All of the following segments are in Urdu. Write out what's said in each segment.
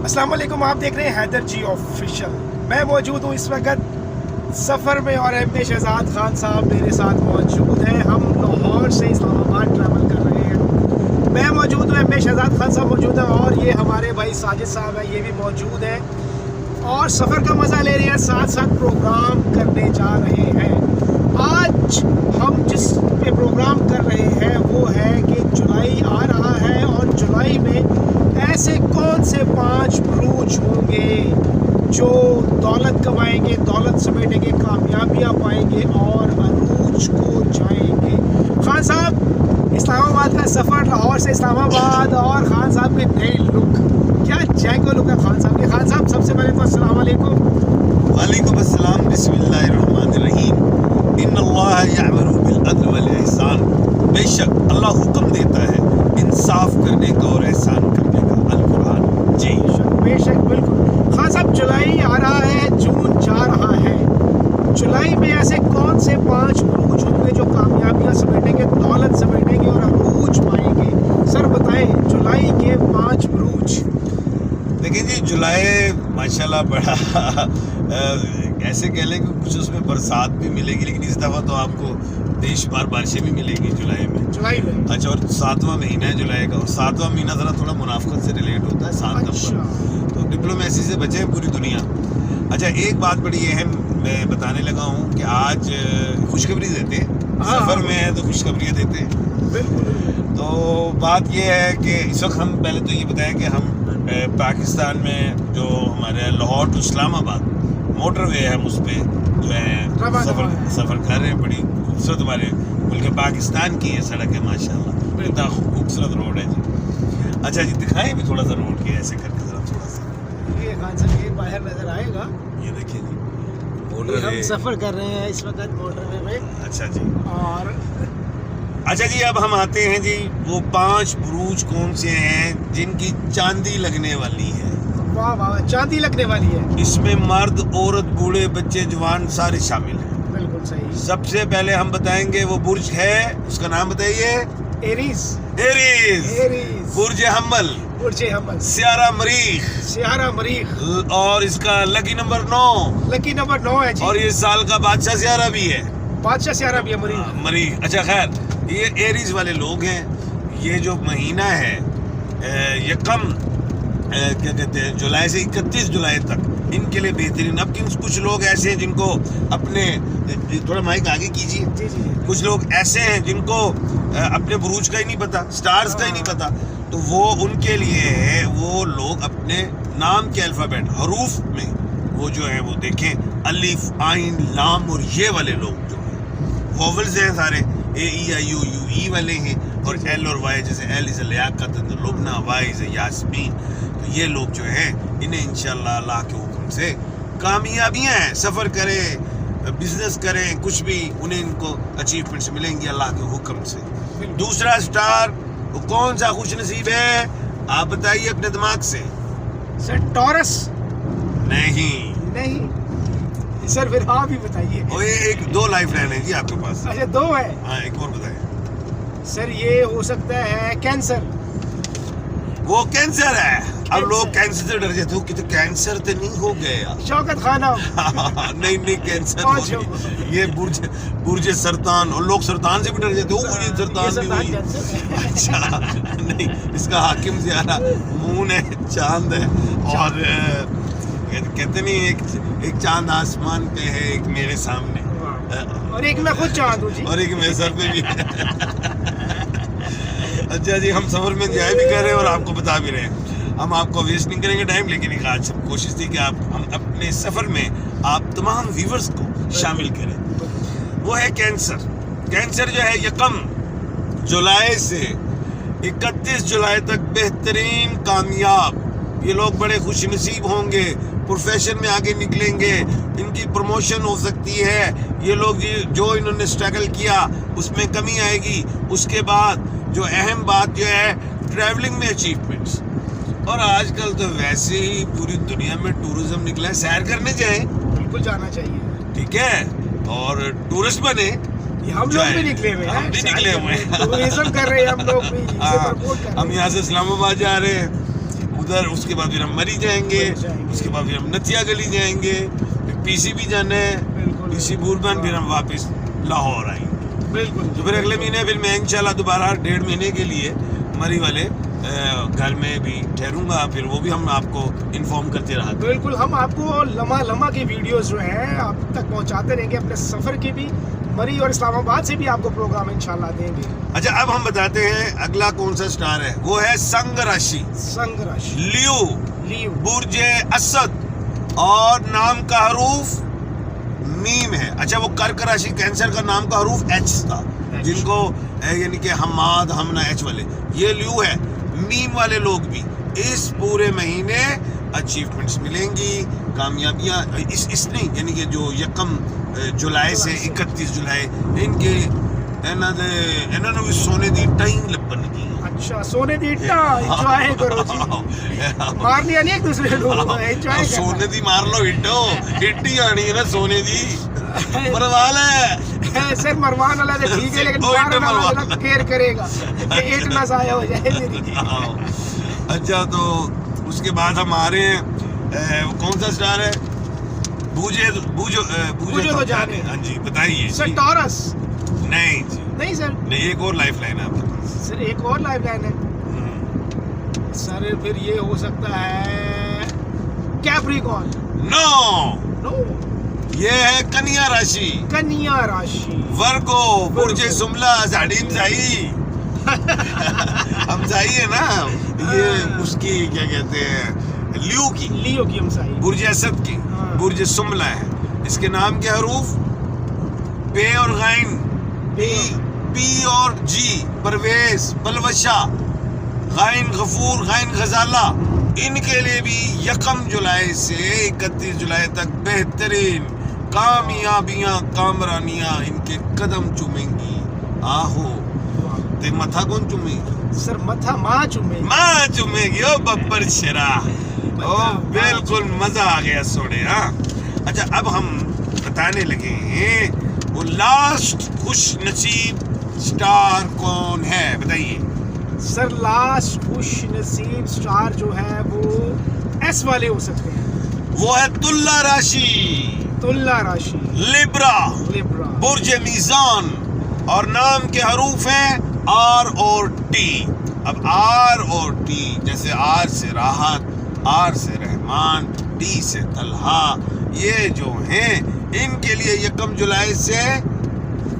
السلام علیکم، آپ دیکھ رہے ہیں حیدر جی آفیشیل۔ میں موجود ہوں اس وقت سفر میں اور ایم پی شہزاد خان صاحب میرے ساتھ موجود ہیں۔ ہم لاہور سے اسلام آباد ٹریول کر رہے ہیں۔ میں موجود ہوں، ایم پی شہزاد خان صاحب موجود ہیں اور یہ ہمارے بھائی ساجد صاحب ہیں، یہ بھی موجود ہیں اور سفر کا مزہ لے رہے ہیں، ساتھ ساتھ پروگرام کرنے جا رہے ہیں۔ آج ہم جس پہ پروگرام کر رہے ہیں وہ ہے کہ جولائی آ رہا ہے اور جولائی میں ایسے کون سے 5 بروج ہوں گے جو دولت کمائیں گے، دولت سمیٹیں گے، کامیابیاں پائیں گے اور عروج کو جائیں گے۔ خان صاحب، اسلام آباد کا سفر، لاہور سے اسلام آباد، اور خان صاحب کے نئے لک، کیا جینگو لک ہے خان صاحب کے۔ خان صاحب سب سے پہلے تو السلام علیکم۔ وعلیکم السلام، بسم اللہ الرحمن الرحیم۔ ان اللہ یأمر بالعدل والاحسان، بے شک اللہ حکم دیتا ہے انصاف کرنے کا اور احسان کرنے کا، القرآن۔ جی بے شک، بالکل۔ خان صاحب، جولائی آ رہا ہے، جون جا رہا ہے، جولائی میں ایسے کون سے 5 بروج ہوں گے جو کامیابیاں سمیٹیں گے، دولت سمیٹیں گے اور عروج پائیں گے؟ سر بتائیں جولائی کے 5 بروج۔ دیکھیں جی، جولائی ماشاءاللہ بڑا ایسے کہہ لیں کہ کچھ اس میں برسات بھی ملے گی، لیکن اس دفعہ تو آپ کو بے شمار بارشیں بھی ملیں گی جولائی میں۔ اچھا، اور 7واں مہینہ ہے جولائی کا، اور 7واں مہینہ ذرا تھوڑا منافقت سے ریلیٹ ہوتا ہے، 7 نمبر، تو ڈپلومیسی سے بچے پوری دنیا۔ اچھا، ایک بات بڑی اہم میں بتانے لگا ہوں کہ آج خوشخبری دیتے ہیں، سفر میں ہے تو خوشخبریاں دیتے ہیں۔ تو بات یہ ہے کہ اس وقت ہم پہلے تو یہ بتائیں کہ ہم پاکستان میں جو ہمارے لاہور ٹو اسلام آباد موٹر وے ہے، ہم اس پہ جو ہے سفر کر رہے ہیں۔ بڑی خوبصورت ہمارے ملک پاکستان کی یہ سڑک ہے، ماشاءاللہ اتنا خوبصورت روڈ ہے جی۔ اچھا جی، دکھائیں بھی تھوڑا سا روڈ کے، ایسے کر کے ذرا تھوڑا سا یہ خان صاحب یہ باہر نظر آئے گا، یہ دیکھیں جی، ہم سفر کر رہے ہیں اس وقت موٹر وے میں۔ اچھا جی، اور اچھا جی، اب ہم آتے ہیں جی، وہ 5 بروج کون سے ہیں جن کی چاندی لگنے والی ہے؟ واہ واہ، چاندی لگنے والی ہے۔ اس میں مرد، عورت، بوڑھے، بچے، جوان سارے شامل ہیں۔ بالکل صحیح۔ سب سے پہلے ہم بتائیں گے وہ برج ہے، اس کا نام بتائیے۔ ایریز۔ ایریز، برج حمل، برج حمل، سیارہ مریخ، سیارہ مریخ، اور اس کا لکی نمبر 9، لکی نمبر 9 ہے جی، اور یہ سال کا بادشاہ سیارہ بھی ہے، بادشاہ سیارہ بھی ہے، مریخ۔ مریخ۔ اچھا خیر، یہ ایریز والے لوگ ہیں۔ یہ جو مہینہ ہے یکم کیا کہتے ہیں، جولائی سے 31 جولائی تک ان کے لیے بہترین۔ اب کچھ لوگ ایسے ہیں جن کو اپنے، تھوڑا مائک آگے کیجیے، کچھ لوگ ایسے ہیں جن کو اپنے بروج کا ہی نہیں پتا، سٹارز کا ہی نہیں پتا، تو وہ ان کے لیے ہے، وہ لوگ اپنے نام کے الفابیٹ حروف میں وہ جو ہے وہ دیکھیں، الف، عین، لام اور یہ والے لوگ جو ہیں ووولز ہیں سارے، اے ای آئی یو یو ای والے ہیں، اور ایل اور وائی، جیسے L is Liaquat, Lubna, Y is Yasmin, تو یہ لوگ جو ہیں انہیں انشاءاللہ اللہ کے حکم سے کامیابیاں ہیں، سفر کریں، بزنس کریں، کچھ بھی انہیں ان کو اچیومنٹس ملیں گی اللہ کے حکم سے۔ دوسرا سٹار وہ کون سا خوش نصیب ہے، آپ بتائیے اپنے دماغ سے۔ سر ٹورس؟ نہیں سر پھر آپ ہی بتائیے۔ اور ایک 2 لائف لائن ہے جی آپ کے پاس۔ اچھا 2 ہے؟ ہاں، ایک اور بتائیں۔ سر یہ ہو سکتا ہے کینسر۔ وہ کینسر ہے۔ اب لوگ کینسر سے ڈر جاتے ہو کہ تو کینسر تو نہیں ہو گیا، شوکت خانہ؟ نہیں کینسر یہ برج سرطان، اور لوگ سرطان سے بھی ڈر جاتے ہو، مجھے سرطان بھی ہوئی۔ اچھا نہیں، اس کا حاکم زیادہ مون ہے، چاند ہے، اور کہتے نہیں ایک چاند آسمان پہ ہے، ایک میرے سامنے، اور ایک میں خود چاند ہوں جی، اور ایک میرے سر پہ بھی ہے۔ اچھا جی، ہم سفر میں انجوائے بھی کر رہے ہیں اور آپ کو بتا بھی رہے ہیں۔ ہم آپ کو ویسٹ نہیں کریں گے ٹائم، لیکن ایک آج کوشش تھی کہ ہم اپنے سفر میں آپ تمام ویورز کو شامل کریں۔ وہ ہے کینسر۔ کینسر جو ہے یکم جولائی سے 31 جولائی تک بہترین کامیاب، یہ لوگ بڑے خوش نصیب ہوں گے، پروفیشن میں آگے نکلیں گے، ان کی پروموشن ہو سکتی ہے، یہ لوگ جو انہوں نے سٹرگل کیا اس میں کمی آئے گی۔ اس کے بعد جو اہم بات جو ہے ٹریولنگ میں اچیومنٹس، اور آج کل تو ویسے ہی پوری دنیا میں ٹورزم نکلا ہے، سیر کرنے جائیں، بالکل جانا چاہیے، ٹھیک ہے، اور ٹورسٹ بنے۔ ہم لوگ بھی نکلے ہوئے ہیں، ہم بھی نکلے ہوئے ہیں، ٹورزم کر رہے ہیں ہم لوگ بھی، ہم یہاں سے اسلام آباد جا رہے ہیں، ادھر اس کے بعد پھر ہم مری جائیں گے, اس کے بعد پھر ہم نتیا گلی جائیں گے, پھر پی سی بھی جانا ہے, پی سی بوربن, پھر ہم واپس لاہور آئیں گے. بالکل. تو پھر اگلے مہینے پھر میں انشاءاللہ دوبارہ 1.5 مہینے کے لیے مری والے گھر میں بھی ٹھہروں گا, پھر وہ بھی ہم آپ کو انفارم کرتے رہا. بالکل, ہم آپ کو لمحہ لمحہ کی ویڈیوز جو ہیں آپ تک پہنچاتے رہیں گے, اپنے سفر کی بھی, مری اور اسلام آباد سے بھی آپ کو پروگرام انشاءاللہ دیں گے. اچھا, اب ہم بتاتے ہیں اگلا کون سا سٹار ہے. وہ ہے سنگ راشی, سنگ راشی, لیو, برج اسد, اور نام کا حروف میم ہے. اچھا, وہ کرک راشی کینسر کا نام کا حروف ایچ تھا, جن کو یعنی کہ حماد ہمنا ایچ والے, یہ لیو ہے. میم والے لوگ بھی اس پورے مہینے اچیومنٹس ملیں گی, کامیابیاں اس نہیں, یعنی کہ جو 1 جولائی سے 31 جولائی ان کے انہوں نے بھی سونے دی ٹائم لبن کی. اچھا, سونے دی ٹائم انجوائے کرو جی, مار لیا نہیں ایک دوسرے کو, انجوائے سونے دی مار لو, ہٹی آنی ہے نا سونے دی, مروال ہے سر, مروان والا تو ٹھیک ہے, لیکن مارنا والا کیئر کرے گا کہ ایک نہ ضائع ہو جائے میری. اچھا, تو اس کے بعد ہم آ رہے ہیں, کون سا سٹار ہے؟ بوجھو تو جانے. ہاں جی, بتائیے سر. ٹورس. نہیں جی, نہیں سر, نہیں, ایک اور لائف لائن ہے آپ کے پاس. سر ایک اور لائف لائن ہے سر, پھر یہ ہو سکتا ہے کیپریکارن. نو, یہ ہے کنیا راشی. کنیا راشی. ورگو, برج سملا, ساڑی ہمزائی, ہمزائی ہے نا, یہ اس کی کیا کہتے ہیں, لیو کی ہمزائی. برج اسد کی برج سملا ہے. اس کے نام کے حروف پے اور غین, پی اور جی, پرویز, پلوشا, غین غفور, غین غزالہ. ان کے لیے بھی 1 جولائی سے 31 جولائی تک بہترین کامیابیاں, کامرانیاں ان کے قدم چومیں گی. آہو, تے متھا کون چومے گی؟ سر متھا ماں چومے گی. ماں چومے گی, او ببر شرا, او بالکل مزہ آ گیا سوڑے. ہاں, اچھا, اب ہم بتانے لگے ہیں وہ لاسٹ خوش نصیب سٹار کون ہے, بتائیے. سر لاسٹ خوش نصیب سٹار جو ہے وہ ایس والے ہو سکتے ہیں. وہ ہے تلا راشی. تلا راشی. لیبرا, برج میزان, اور نام کے حروف ہیں آر اور ٹی. اب آر اور ٹی, جیسے آر سے راحت, آر سے رحمان, ٹی سے طلحہ, یہ جو ہیں ان کے لیے 1 جولائی سے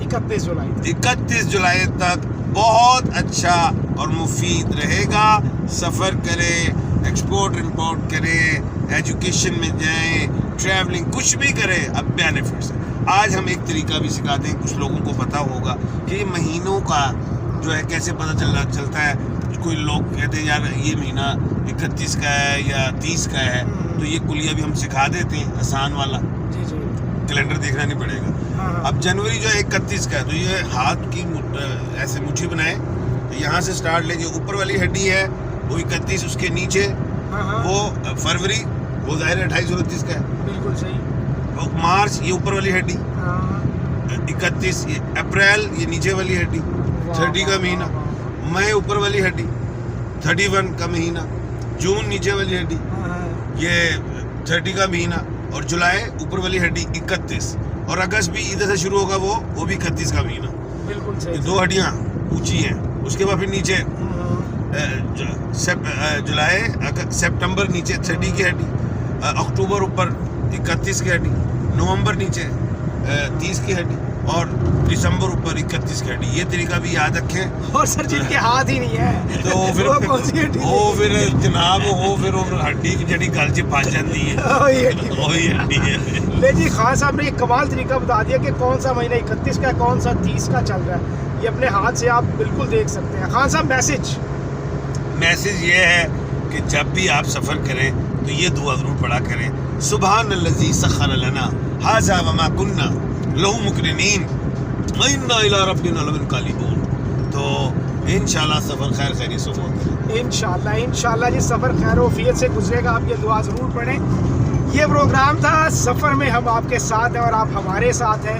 31 جولائی تک بہت اچھا اور مفید رہے گا. سفر کرے, ایکسپورٹ امپورٹ کرے, ایجوکیشن میں جائیں, ٹریولنگ, کچھ بھی کرے. اب بینیفٹس آج ہم ایک طریقہ بھی سکھاتے ہیں, کچھ لوگوں کو پتا ہوگا کہ یہ مہینوں کا جو ہے کیسے پتہ چلتا ہے. کوئی لوگ کہتے ہیں یار یہ مہینہ 31 کا ہے یا 30 کا ہے, تو یہ کلیہ بھی ہم سکھا دیتے ہیں, آسان والا, کیلنڈر دیکھنا نہیں پڑے گا. اب جنوری جو ہے 31 کا ہے, تو یہ ہاتھ کی ایسے مٹھی بنائے, یہاں سے سٹارٹ لے کے اوپر والی ہڈی ہے وہ 31, اس کے نیچے وہ فروری, وہ ظاہر ہے 28 اور 29 کا ہے. بالکل صحیح. مارچ, یہ اوپر والی ہڈی 31, یہ اپریل, یہ نیچے والی ہڈی 30 کا مہینہ, مئی اوپر والی ہڈی 31 کا مہینہ, جون نیچے والی ہڈی یہ 30 کا مہینہ, اور جولائی اوپر والی ہڈی 31, اور اگست بھی ادھر سے شروع ہوگا وہ بھی 31 کا مہینہ. بالکل صحیح. 2 ہڈیاں اونچی ہیں. اس کے بعد پھر نیچے جولائی, سپٹمبر نیچے 30 کی ہڈی, اکتوبر اوپر 31 کی ہڈی, نومبر نیچے 30 کی ہڈی, اور دسمبر اوپر 31 کی ہڈی. یہ طریقہ بھی یاد رکھیں. اور سر جن کے ہاتھ ہی نہیں ہے تو پھر جناب وہ پھر ہڈی جڑی گل چ پھس جاتی ہے, وہی ہڈی ہے. لے جی, خان صاحب نے ایک کمال طریقہ بتا دیا کہ کون سا مہینہ 31 کا, کون سا 30 کا چل رہا ہے. یہ اپنے ہاتھ سے آپ بالکل دیکھ سکتے ہیں. خان صاحب میسج یہ ہے کہ جب بھی آپ سفر کریں تو یہ دعا ضرور پڑھا کریں, سبحان الذی سخر لنا ھذا وما کنا لہ مقرنین وانا الی ربنا لمنقلبون. تو انشاءاللہ سفر خیر خیری سے ہوتا ہے. انشاءاللہ جی سفر خیر و عافیت سے گزرے گا. آپ یہ دعا ضرور پڑھیں. یہ پروگرام تھا سفر میں ہم آپ کے ساتھ ہیں اور آپ ہمارے ساتھ ہیں.